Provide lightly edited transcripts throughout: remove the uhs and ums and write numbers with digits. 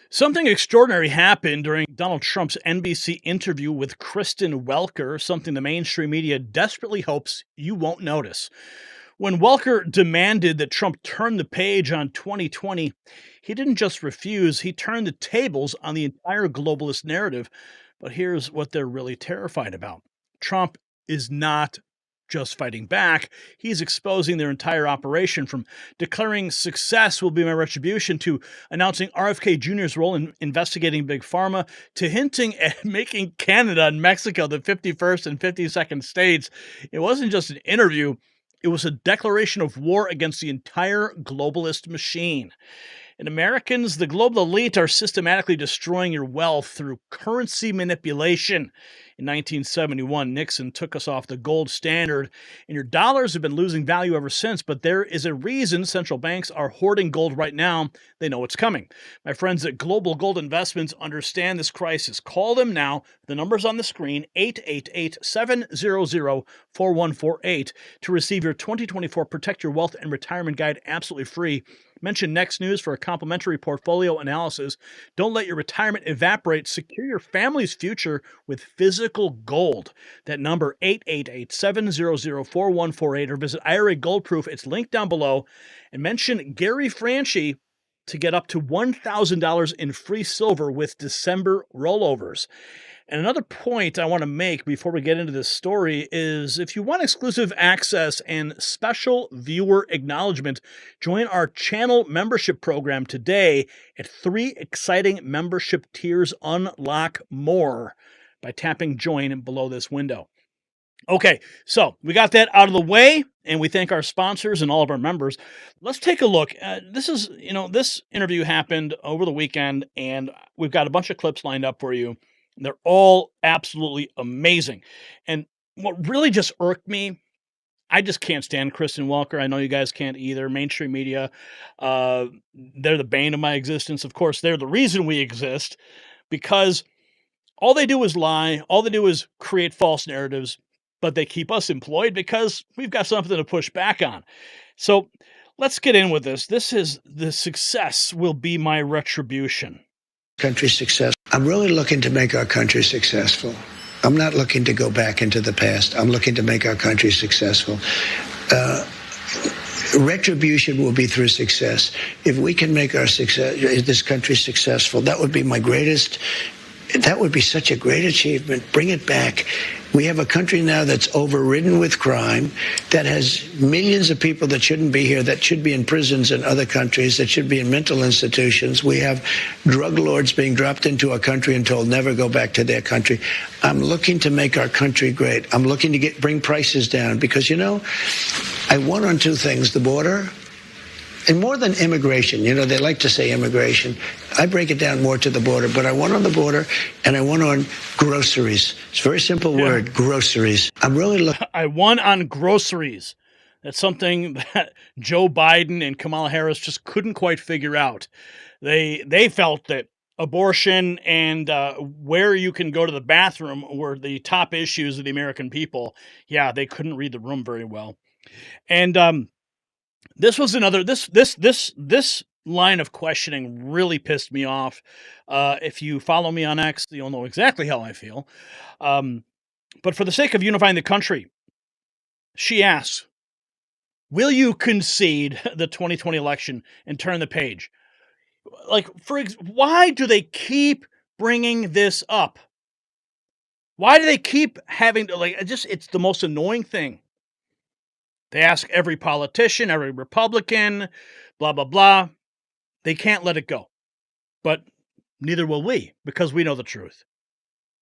Something extraordinary happened during Donald Trump's NBC interview with Kristen Welker, something the mainstream media desperately hopes you won't notice. When Welker demanded that Trump turn the page on 2020, he didn't just refuse, he turned the tables on the entire globalist narrative. But here's what they're really terrified about: Trump is not just fighting back, he's exposing their entire operation, from declaring success will be my retribution to announcing RFK Jr.'s role in investigating Big Pharma to hinting at making Canada and Mexico the 51st and 52nd states. It wasn't just an interview, it was a declaration of war against the entire globalist machine. And Americans, the global elite, are systematically destroying your wealth through currency manipulation. In 1971, Nixon took us off the gold standard, and your dollars have been losing value ever since. But there is a reason central banks are hoarding gold right now. They know it's coming. My friends at Global Gold Investments understand this crisis. Call them now. The number's on the screen, 888-700-4148, to receive your 2024 Protect Your Wealth and Retirement Guide absolutely free. Mention Next News for a complimentary portfolio analysis. Don't let your retirement evaporate. Secure your family's future with physical gold. That number, 888-700-4148, or visit IRA Gold Proof. It's linked down below. And mention Gary Franchi to get up to $1,000 in free silver with December rollovers. And another point I want to make before we get into this story is, if you want exclusive access and special viewer acknowledgement, join our channel membership program today at 3 exciting membership tiers. Unlock more by tapping join below this window. Okay, so we got that out of the way, and we thank our sponsors and all of our members. Let's take a look. This interview happened over the weekend, and we've got a bunch of clips lined up for you. They're all absolutely amazing. And what really just irked me, I just can't stand Kristen Welker. I know you guys can't either. Mainstream media, they're the bane of my existence. Of course, they're the reason we exist, because all they do is lie. All they do is create false narratives, but they keep us employed because we've got something to push back on. So let's get in with this. This is the success will be my retribution. Country success. I'm really looking to make our country successful. I'm not looking to go back into the past. I'm looking to make our country successful. Retribution will be through success. If we can make this country successful, that would be my greatest. That would be such a great achievement. Bring it back. We have a country now that's overridden with crime, that has millions of people that shouldn't be here, that should be in prisons in other countries, that should be in mental institutions. We have drug lords being dropped into our country and told never go back to their country. I'm looking to make our country great. I'm looking to bring prices down because, I won on two things: the border, and more than immigration. They like to say immigration. I break it down more to the border, but I won on the border and I won on groceries. It's a very simple word, groceries. I'm really looking. I won on groceries. That's something that Joe Biden and Kamala Harris just couldn't quite figure out. They felt that abortion and where you can go to the bathroom were the top issues of the American people. Yeah, they couldn't read the room very well. And this was another, this line of questioning really pissed me off. If you follow me on X, you'll know exactly how I feel. But for the sake of unifying the country, she asks, will you concede the 2020 election and turn the page? Why do they keep bringing this up? Why do they keep having to, it's the most annoying thing. They ask every politician, every Republican, blah, blah, blah. They can't let it go. But neither will we, because we know the truth.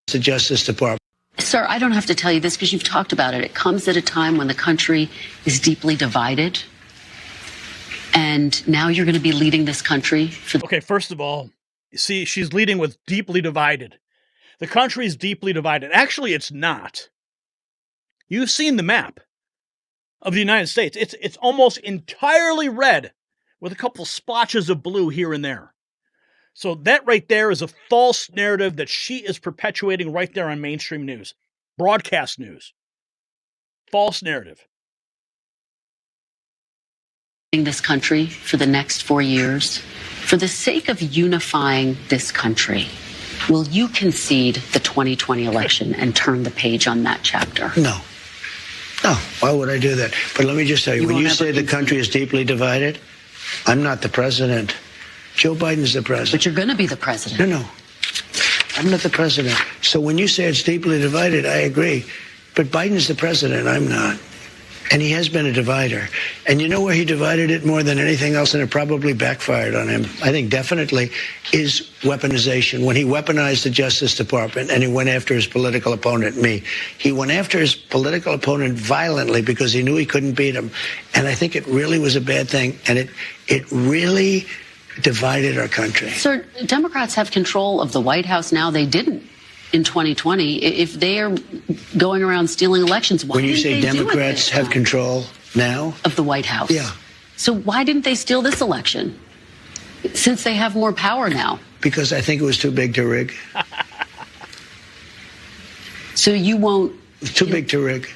The Justice Department. Sir, I don't have to tell you this because you've talked about it. It comes at a time when the country is deeply divided. And now you're going to be leading this country. Okay, first of all, see, she's leading with deeply divided. The country is deeply divided. Actually, it's not. You've seen the map of the United States. It's almost entirely red with a couple splotches of blue here and there. So that right there is a false narrative that she is perpetuating right there on mainstream news, broadcast news. False narrative. This country for the next 4 years, For the sake of unifying this country, will you concede the 2020 election and turn the page on that chapter? No. No, why would I do that? But let me just tell you, when you say the country is deeply divided, I'm not the president. Joe Biden's the president. But you're going to be the president. No. I'm not the president. So when you say it's deeply divided, I agree. But Biden's the president, I'm not. And he has been a divider. And you know where he divided it more than anything else, and it probably backfired on him, I think definitely, is weaponization. When he weaponized the Justice Department and he went after his political opponent, me. He went after his political opponent violently because he knew he couldn't beat him. And I think it really was a bad thing. And it really divided our country. Sir, Democrats have control of the White House now. They didn't in 2020. If they are going around stealing elections, why when you didn't say they do it Democrats this have time? control now Of the White House. Yeah. So why didn't they steal this election? Since they have more power now. Because I think it was too big to rig. So you won't. Too big to rig.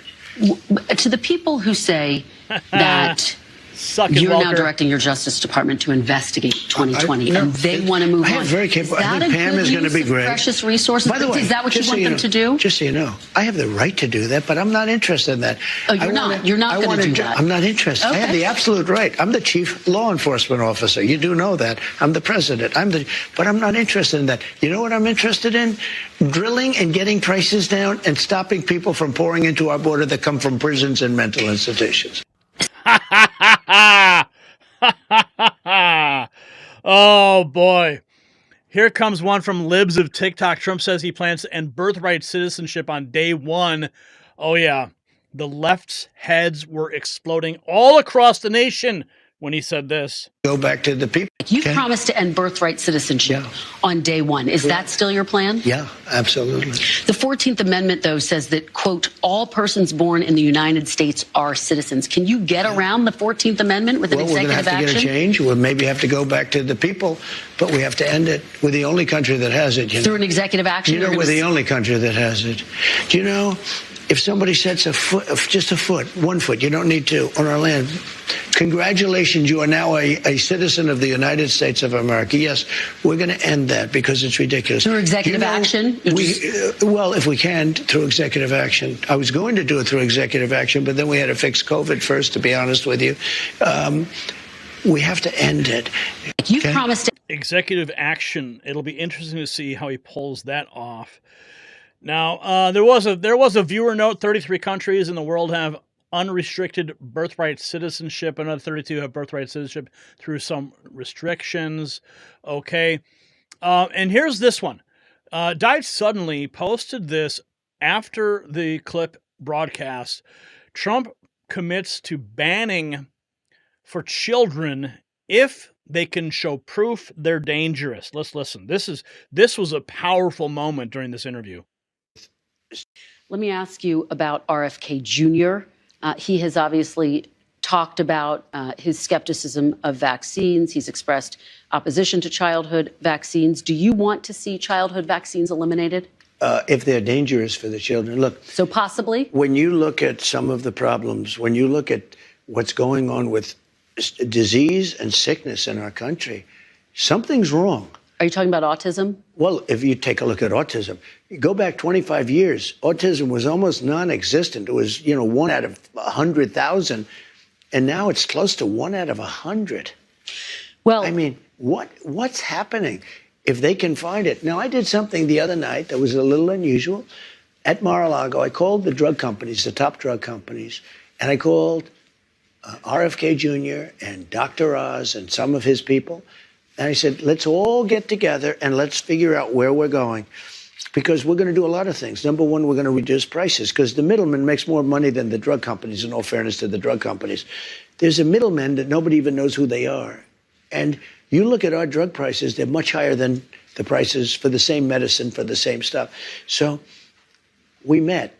To the people who say that you're now directing your Justice Department to investigate 2020 and they want to move on. Very capable. I think Pam is going to be great. Precious resources. By the way, is that what you want them to do? Just so you know, I have the right to do that, but I'm not interested in that. Oh, you're not. You're not going to do that. I'm not interested. Okay. I have the absolute right. I'm the chief law enforcement officer. You do know that. I'm the president. But I'm not interested in that. You know what I'm interested in? Drilling and getting prices down and stopping people from pouring into our border that come from prisons and mental institutions. Oh, boy. Here comes one from Libs of TikTok. Trump says he plans to end birthright citizenship on day one. Oh, yeah. The left's heads were exploding all across the nation when he said this. Go back to the people. You promised to end birthright citizenship on day one. Is that still your plan? Yeah, absolutely. The 14th Amendment, though, says that, quote, all persons born in the United States are citizens. Can you get around the 14th Amendment with an executive action? We're going to have to get a change. We'll maybe have to go back to the people, but we have to end it. We're the only country that has it. Through an executive action? You know, we're the only country that has it. Do you know, if somebody sets a foot, just a foot, 1 foot, you don't need two, on our land, congratulations, you are now a citizen of the United States of America. Yes, we're going to end that because it's ridiculous. Through executive action? Well, if we can, through executive action. I was going to do it through executive action, but then we had to fix COVID first, to be honest with you. We have to end it. You promised executive action. It'll be interesting to see how he pulls that off. Now, there was a viewer note. 33 countries in the world have unrestricted birthright citizenship. Another 32 have birthright citizenship through some restrictions. Okay. And here's this one. Died Suddenly posted this after the clip broadcast. Trump commits to banning for children if they can show proof they're dangerous. Let's listen. This was a powerful moment during this interview. Let me ask you about RFK Jr. He has obviously talked about his skepticism of vaccines. He's expressed opposition to childhood vaccines. Do you want to see childhood vaccines eliminated? If they're dangerous for the children. Look. So possibly? When you look at some of the problems, when you look at what's going on with disease and sickness in our country, something's wrong. Are you talking about autism? Well, if you take a look at autism, you go back 25 years, autism was almost non-existent. It was, 1 out of 100,000. And now it's close to 1 out of 100. Well, I mean, what's happening? If they can find it. Now, I did something the other night that was a little unusual. At Mar-a-Lago, I called the drug companies, the top drug companies, and I called RFK Jr. and Dr. Oz and some of his people. And I said, let's all get together and let's figure out where we're going. Because we're going to do a lot of things. Number one, we're going to reduce prices because the middleman makes more money than the drug companies, in all fairness to the drug companies. There's a middleman that nobody even knows who they are. And you look at our drug prices, they're much higher than the prices for the same medicine, for the same stuff. So we met,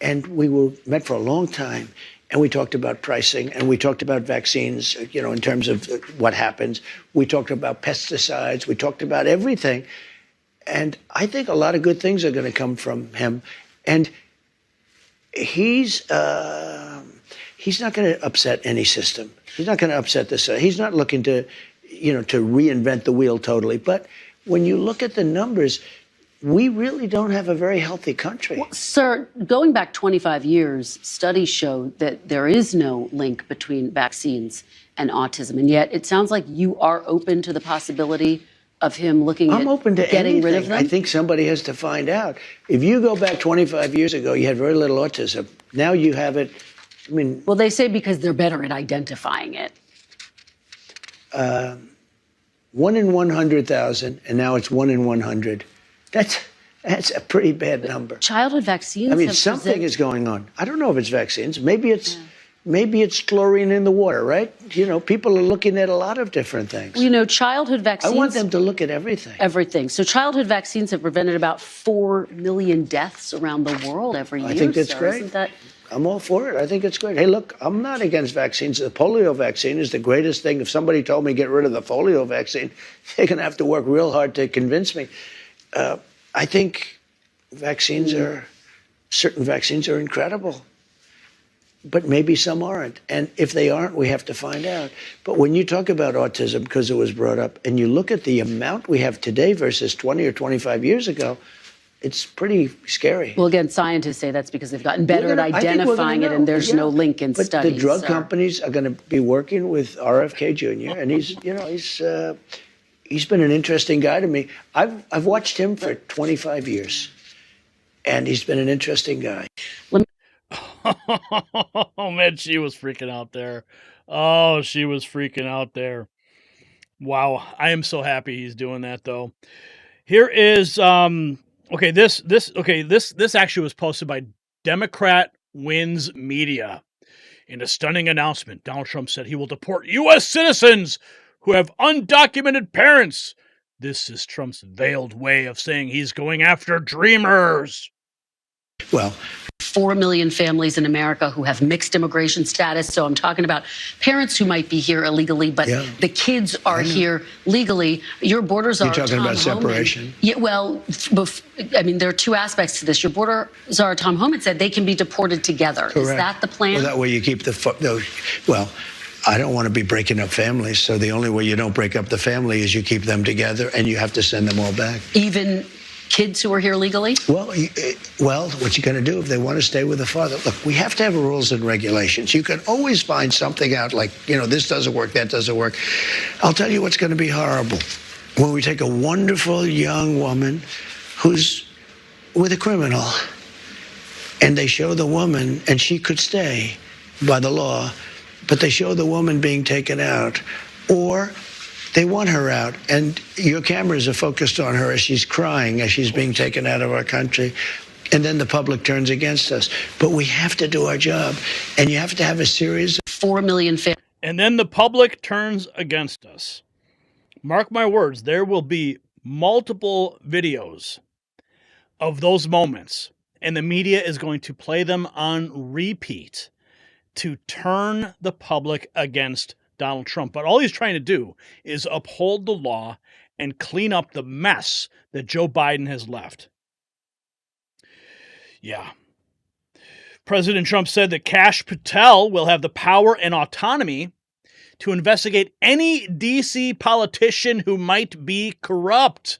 and we met for a long time. And we talked about pricing, and we talked about vaccines, in terms of what happens. We talked about pesticides. We talked about everything. And I think a lot of good things are going to come from him. And he's not going to upset any system. He's not going to upset the system. He's not looking to, to reinvent the wheel totally. But when you look at the numbers, we really don't have a very healthy country. Well, sir, going back 25 years, studies show that there is no link between vaccines and autism. And yet it sounds like you are open to the possibility of him looking I'm at open to getting anything. rid of them? I think somebody has to find out. If you go back 25 years ago, you had very little autism. Now you have it. I mean, well, they say because they're better at identifying it. 1 in 100,000, and now it's 1 in 100. That's a pretty bad number. Childhood vaccines. I mean, something is going on. I don't know if it's vaccines. Maybe it's chlorine in the water, right? People are looking at a lot of different things. Well, childhood vaccines. I want them to look at everything. Everything. So childhood vaccines have prevented about 4 million deaths around the world every year. I think that's sir. great. Isn't that... I'm all for it. I think it's great. Hey, look, I'm not against vaccines. The polio vaccine is the greatest thing. If somebody told me get rid of the polio vaccine, they're going to have to work real hard to convince me. I think certain vaccines are incredible, but maybe some aren't. And if they aren't, we have to find out. But when you talk about autism, because it was brought up, and you look at the amount we have today versus 20 or 25 years ago, it's pretty scary. Well, again, scientists say that's because they've gotten better at identifying it, and there's no link in but studies. The drug companies are going to be working with RFK Jr., and he's been an interesting guy to me. I've watched him for 25 years, and he's been an interesting guy. Oh, man, she was freaking out there. Oh, she was freaking out there. Wow, I am so happy he's doing that, though. Here is this actually was posted by Democrat Wins Media. In a stunning announcement, Donald Trump said he will deport U.S. citizens who have undocumented parents. This is Trump's veiled way of saying he's going after dreamers. Well, 4 million families in America who have mixed immigration status. So I'm talking about parents who might be here illegally, but the kids are here legally. Your borders are. You're talking about separation? Yeah, well, there are two aspects to this. Your borders are, Tom Homan said, they can be deported together. Correct. Is that the plan? Well, that way you keep well, I don't want to be breaking up families, so the only way you don't break up the family is you keep them together, and you have to send them all back. Even kids who are here legally? Well, what you going to do if they want to stay with the father? Look, we have to have rules and regulations. You can always find something out like, this doesn't work, that doesn't work. I'll tell you what's going to be horrible. When we take a wonderful young woman who's with a criminal, and they show the woman, and she could stay by the law, but they show the woman being taken out, or they want her out, and your cameras are focused on her as she's crying, as she's being taken out of our country, and then the public turns against us. But we have to do our job, and you have to have a series of 4 million and then the public turns against us. Mark my words, there will be multiple videos of those moments, and the media is going to play them on repeat to turn the public against Donald Trump. But all he's trying to do is uphold the law and clean up the mess that Joe Biden has left. Yeah. President Trump said that Kash Patel will have the power and autonomy to investigate any D.C. politician who might be corrupt.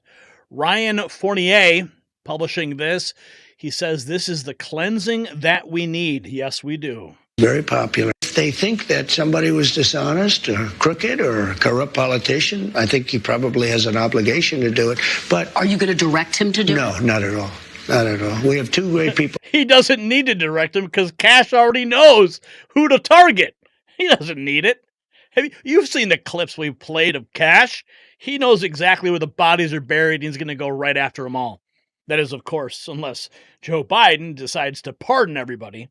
Ryan Fournier publishing this. He says this is the cleansing that we need. Yes, we do. Very popular. If they think that somebody was dishonest or crooked or a corrupt politician, I think he probably has an obligation to do it. But are you going to direct him to do it? No, not at all. Not at all. We have two great people. He doesn't need to direct him because Kash already knows who to target. He doesn't need it. You've seen the clips we've played of Kash. He knows exactly where the bodies are buried, and he's going to go right after them all. That is, of course, unless Joe Biden decides to pardon everybody.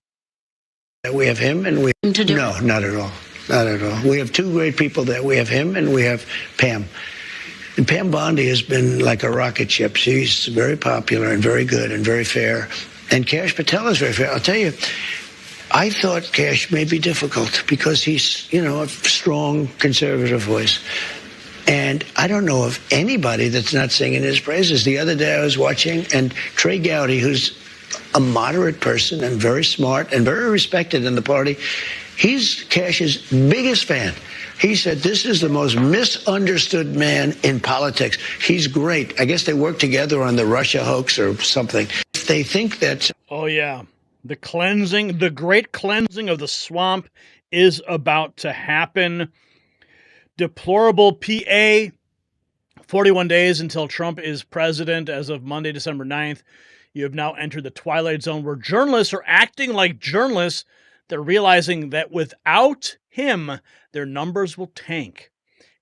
We have him and we... No, not at all. Not at all. We have two great people there. We have him and we have Pam. And Pam Bondi has been like a rocket ship. She's very popular and very good and very fair. And Kash Patel is very fair. I'll tell you, I thought Kash may be difficult because he's, a strong conservative voice. And I don't know of anybody that's not singing his praises. The other day I was watching, and Trey Gowdy, who's a moderate person and very smart and very respected in the party, he's Kash's biggest fan. He said, this is the most misunderstood man in politics. He's great. I guess they worked together on the Russia hoax or something. They think that... Oh, yeah. The cleansing, the great cleansing of the swamp is about to happen. Deplorable PA. 41 days until Trump is president as of Monday, December 9th. You have now entered the twilight zone where journalists are acting like journalists. They're realizing that without him, their numbers will tank.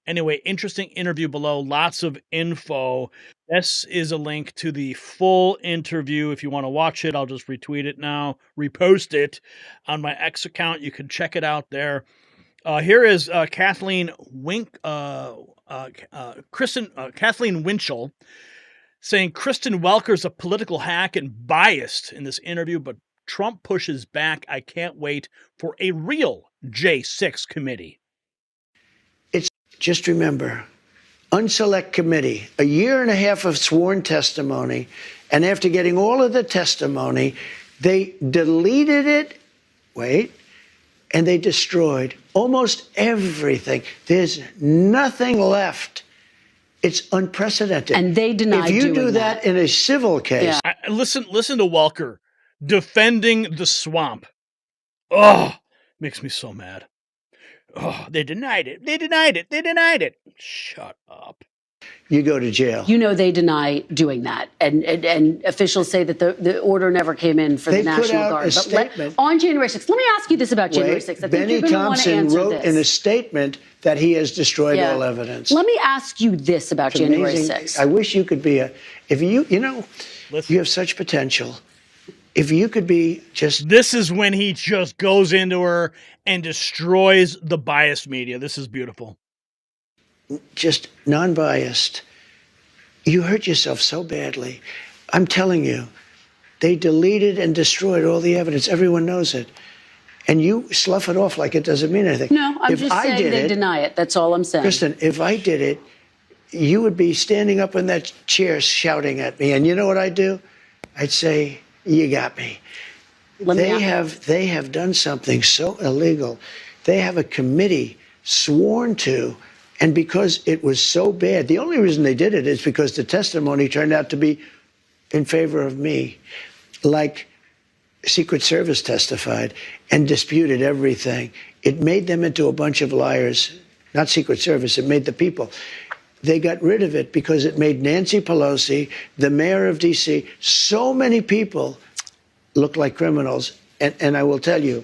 Anyway, interesting interview below. Lots of info. This is a link to the full interview. If you want to watch it, I'll just retweet it now, repost it on my X account. You can check it out there. Here is Kathleen Winchell saying Kristen Welker is a political hack and biased in this interview, but Trump pushes back. I can't wait for a real J6 committee. Just remember, unselect committee, a year and a half of sworn testimony, and after getting all of the testimony, they deleted it, and they destroyed almost everything. There's nothing left. It's unprecedented. And they denied doing that. If you do that in a civil case. Yeah. Listen to Welker defending the swamp. Oh, makes me so mad. Oh, they denied it. They denied it. They denied it. Shut up. You go to jail. You know they deny doing that. And officials say that the order never came in for the National Guard. A statement. On January 6th, let me ask you this about January 6th. I think Benny you're going to want to Thompson answer wrote this. in a statement that he has destroyed all evidence. Let me ask you this about January 6th. I wish you could be you have such potential. If you could be just... This is when he just goes into her and destroys the biased media. This is beautiful. Just non-biased. You hurt yourself so badly. I'm telling you, they deleted and destroyed all the evidence. Everyone knows it. And you slough it off like it doesn't mean anything. No, I'm just saying they deny it. That's all I'm saying. Kristen, if I did it, you would be standing up in that chair shouting at me. And you know what I'd do? I'd say, you got me. They have done something so illegal. They have a committee sworn to, and because it was so bad, the only reason they did it is because the testimony turned out to be in favor of me. Like Secret Service testified and disputed everything. It made them into a bunch of liars. Not Secret Service, it made the people. They got rid of it because it made Nancy Pelosi, the mayor of D.C., so many people look like criminals. And I will tell you,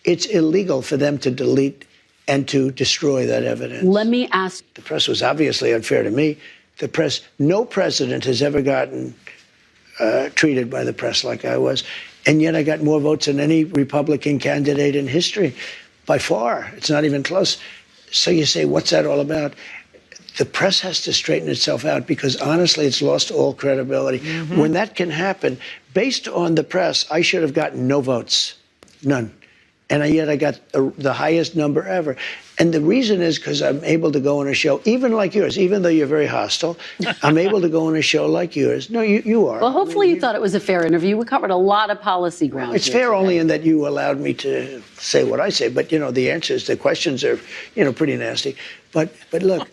it's illegal for them to delete and to destroy that evidence. Let me ask. The press was obviously unfair to me. The press, no president has ever gotten treated by the press like I was. And yet I got more votes than any Republican candidate in history. By far. It's not even close. So you say, what's that all about? The press has to straighten itself out because, honestly, it's lost all credibility. Mm-hmm. When that can happen, based on the press, I should have gotten no votes. None. And yet I got the highest number ever. And the reason is because I'm able to go on a show, even like yours, even though you're very hostile, I'm able to go on a show like yours. No, you are. Well, hopefully you thought it was a fair interview. We covered a lot of policy ground. It's fair only in that you allowed me to say what I say. But, the answers, the questions are, pretty nasty. But look,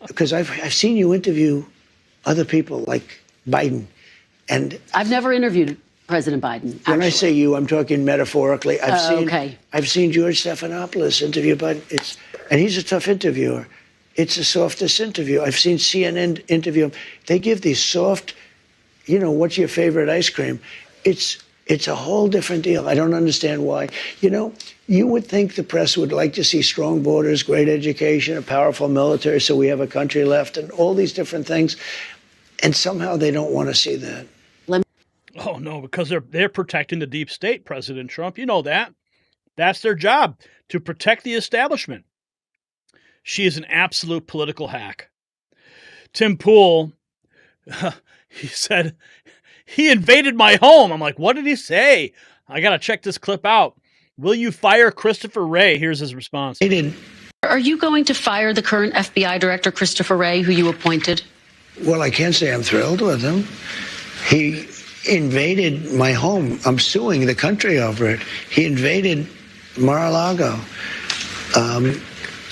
because I've seen you interview other people like Biden. And I've never interviewed President Biden. Actually. When I say you, I'm talking metaphorically. I've seen George Stephanopoulos interview Biden, and he's a tough interviewer. It's the softest interview. I've seen CNN interview him. They give these soft, what's your favorite ice cream? It's a whole different deal. I don't understand why. You would think the press would like to see strong borders, great education, a powerful military, so we have a country left, and all these different things. And somehow they don't want to see that. Oh, no, because they're protecting the deep state, President Trump. You know that. That's their job, to protect the establishment. She is an absolute political hack. Tim Pool, he said, he invaded my home. I'm like, what did he say? I got to check this clip out. Will you fire Christopher Wray? Here's his response. He didn't. Are you going to fire the current FBI director, Christopher Wray, who you appointed? Well, I can't say I'm thrilled with him. He invaded my home. I'm suing the country over it. He invaded Mar-a-Lago.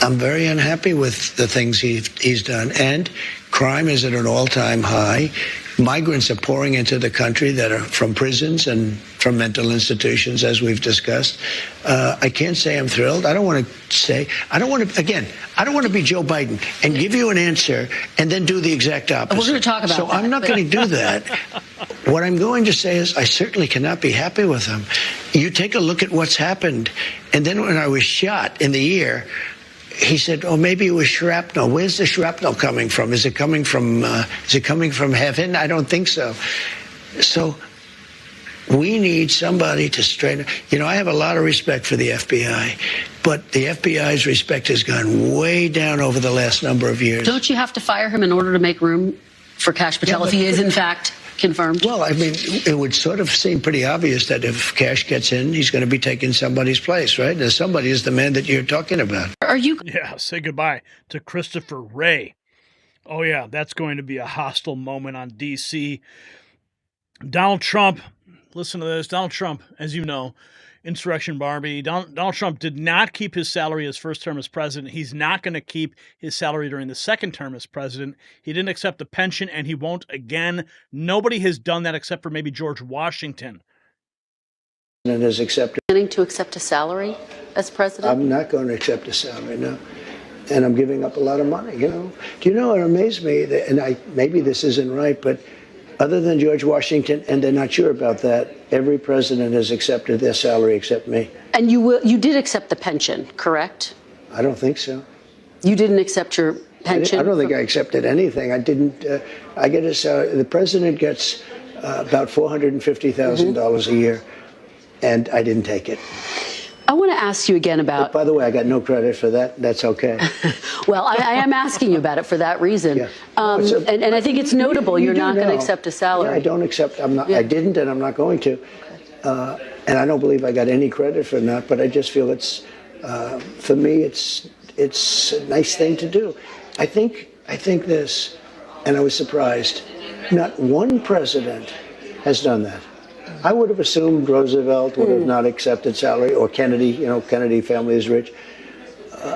I'm very unhappy with the things he's done. And crime is at an all-time high. Migrants are pouring into the country that are from prisons and from mental institutions, as we've discussed. I can't say I'm thrilled. I don't want to be Joe Biden and give you an answer and then do the exact opposite. We're going to talk about So that, I'm not going to do that. What I'm going to say is I certainly cannot be happy with him. You take a look at what's happened. And then when I was shot in the ear, he said, "Oh, maybe it was shrapnel." Where's the shrapnel coming from? Is it coming from heaven? I don't think so. So we need somebody to straighten. I have a lot of respect for the FBI, but the FBI's respect has gone way down over the last number of years. Don't you have to fire him in order to make room for Kash Patel if he is in fact confirmed? Well, I mean, it would sort of seem pretty obvious that if Kash gets in, he's going to be taking somebody's place, right? And somebody is the man that you're talking about. Are you? Yeah, say goodbye to Christopher Wray. Oh, yeah, that's going to be a hostile moment on D.C. Donald Trump, listen to this. Donald Trump, as you know, Insurrection Barbie. Donald Trump did not keep his salary his first term as president. He's not going to keep his salary during the second term as president. He didn't accept the pension, and he won't again. Nobody has done that except for maybe George Washington. And has accepted. Planning to accept a salary as president? I'm not going to accept a salary, no. And I'm giving up a lot of money, Do you know, it amazed me, maybe this isn't right, but other than George Washington, and they're not sure about that, every president has accepted their salary except me. And you did accept the pension, correct? I don't think so. You didn't accept your pension? I don't think I accepted anything. I didn't. I get a salary. The president gets about $450,000 a year, and I didn't take it. I want to ask you again about... But by the way, I got no credit for that. That's okay. Well, I am asking you about it for that reason. Yeah. And I think it's notable you're not going to accept a salary. Yeah, I don't accept. I'm not. Yeah. I didn't, and I'm not going to. And I don't believe I got any credit for that. But I just feel it's, for me, it's a nice thing to do. I think this, and I was surprised. Not one president has done that. I would have assumed Roosevelt would have not accepted salary, or Kennedy. Kennedy family is rich.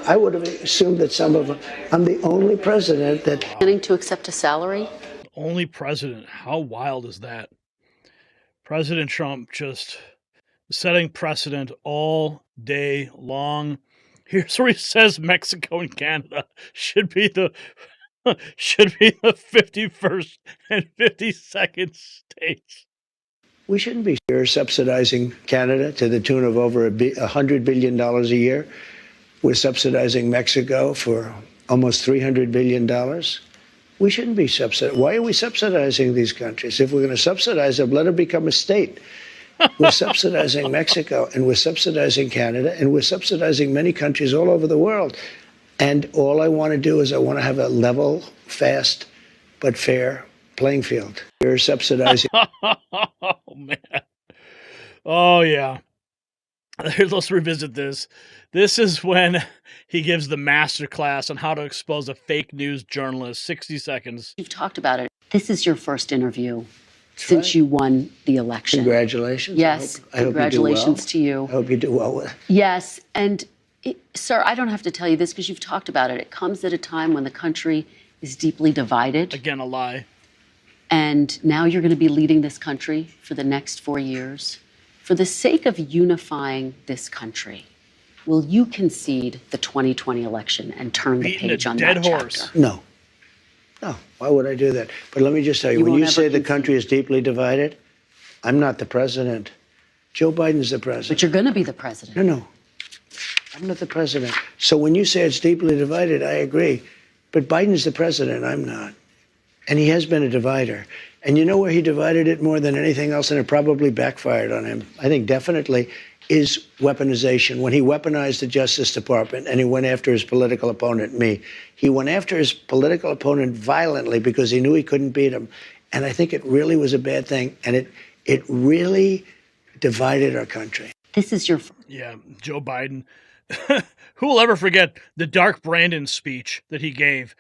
I would have assumed that some of them. I'm the only president that planning to accept a salary. Only president. How wild is that? President Trump just setting precedent all day long. Here's where he says Mexico and Canada should be the 51st and 52nd states. We shouldn't be here subsidizing Canada to the tune of over $100 billion a year. We're subsidizing Mexico for almost $300 billion. We shouldn't be subsidizing. Why are we subsidizing these countries? If we're going to subsidize them, let them become a state. We're subsidizing Mexico, and we're subsidizing Canada, and we're subsidizing many countries all over the world. And all I want to do is I want to have a level, fast, but fair playing field. You're subsidizing. Oh, man. Oh, yeah. Let's revisit this. This is when he gives the master class on how to expose a fake news journalist. 60 seconds. You've talked about it. This is your first interview since you won the election. Congratulations. Yes. Congratulations to you. I hope you do well with it. Yes. And, sir, I don't have to tell you this because you've talked about it. It comes at a time when the country is deeply divided. Again, a lie. And now you're going to be leading this country for the next 4 years. For the sake of unifying this country, will you concede the 2020 election and turn the page on that chapter? No. No. Why would I do that? But let me just tell you, when you say the country is deeply divided, I'm not the president. Joe Biden's the president. But you're going to be the president. No. I'm not the president. So when you say it's deeply divided, I agree. But Biden's the president. I'm not. And he has been a divider. And you know where he divided it more than anything else, and it probably backfired on him, I think definitely, is weaponization. When he weaponized the Justice Department and he went after his political opponent, me, he went after his political opponent violently because he knew he couldn't beat him. And I think it really was a bad thing. And it really divided our country. This is your... Yeah, Joe Biden. Who will ever forget the Dark Brandon speech that he gave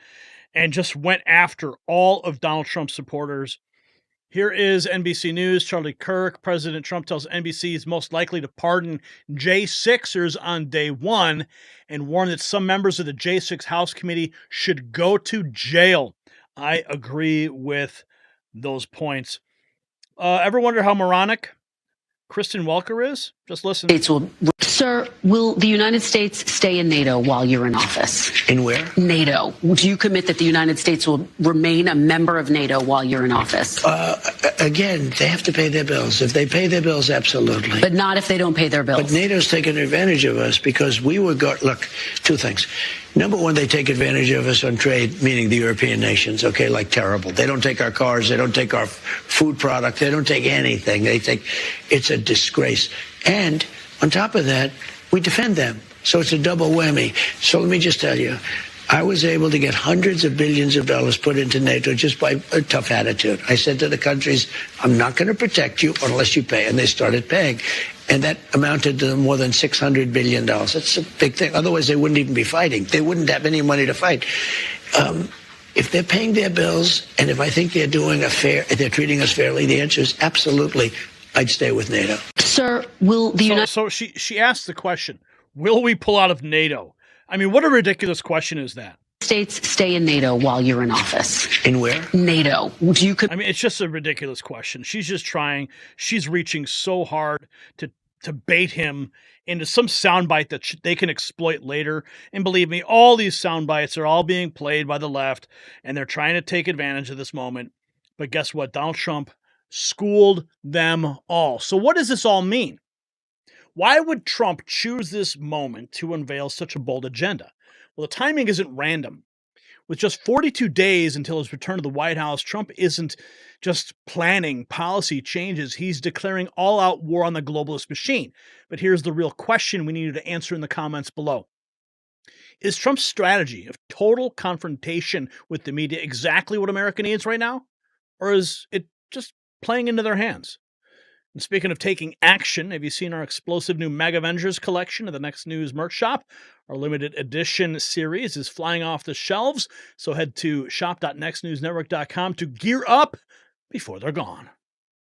and just went after all of Donald Trump's supporters? Here is NBC News. Charlie Kirk. President Trump tells NBC he's most likely to pardon J6ers on day one and warn that some members of the J6 House Committee should go to jail. I agree with those points. Ever wonder how moronic Kristen Welker is? Just listen. Sir, will the United States stay in NATO while you're in office? In where? NATO. Do you commit that the United States will remain a member of NATO while you're in office? Again, they have to pay their bills. If they pay their bills, absolutely. But not if they don't pay their bills. But NATO's taken advantage of us because we were look, two things. Number one, they take advantage of us on trade, meaning the European nations, okay, like terrible. They don't take our cars. They don't take our food product. They don't take anything. It's a disgrace. And on top of that, we defend them. So it's a double whammy. So let me just tell you, I was able to get hundreds of billions of dollars put into NATO just by a tough attitude. I said to the countries, I'm not going to protect you unless you pay. And they started paying. And that amounted to more than $600 billion. That's a big thing. Otherwise, they wouldn't even be fighting. They wouldn't have any money to fight. If they're paying their bills, and if I think they're treating us fairly, the answer is absolutely, I'd stay with NATO. Sir, will the United So she asked the question, will we pull out of NATO? I mean, what a ridiculous question is that? States stay in NATO while you're in office? In where? NATO. I mean, it's just a ridiculous question. She's reaching so hard to bait him into some soundbite that they can exploit later. And believe me, all these soundbites are all being played by the left, and they're trying to take advantage of this moment. But guess what? Donald Trump schooled them all. So what does this all mean? Why would Trump choose this moment to unveil such a bold agenda? Well, the timing isn't random. With just 42 days until his return to the White House, Trump isn't just planning policy changes. He's declaring all-out war on the globalist machine. But here's the real question we need you to answer in the comments below. Is Trump's strategy of total confrontation with the media exactly what America needs right now? Or is it just playing into their hands? And speaking of taking action, have you seen our explosive new Mega Avengers collection at the Next News merch shop? Our limited edition series is flying off the shelves, so head to shop.nextnewsnetwork.com to gear up before they're gone.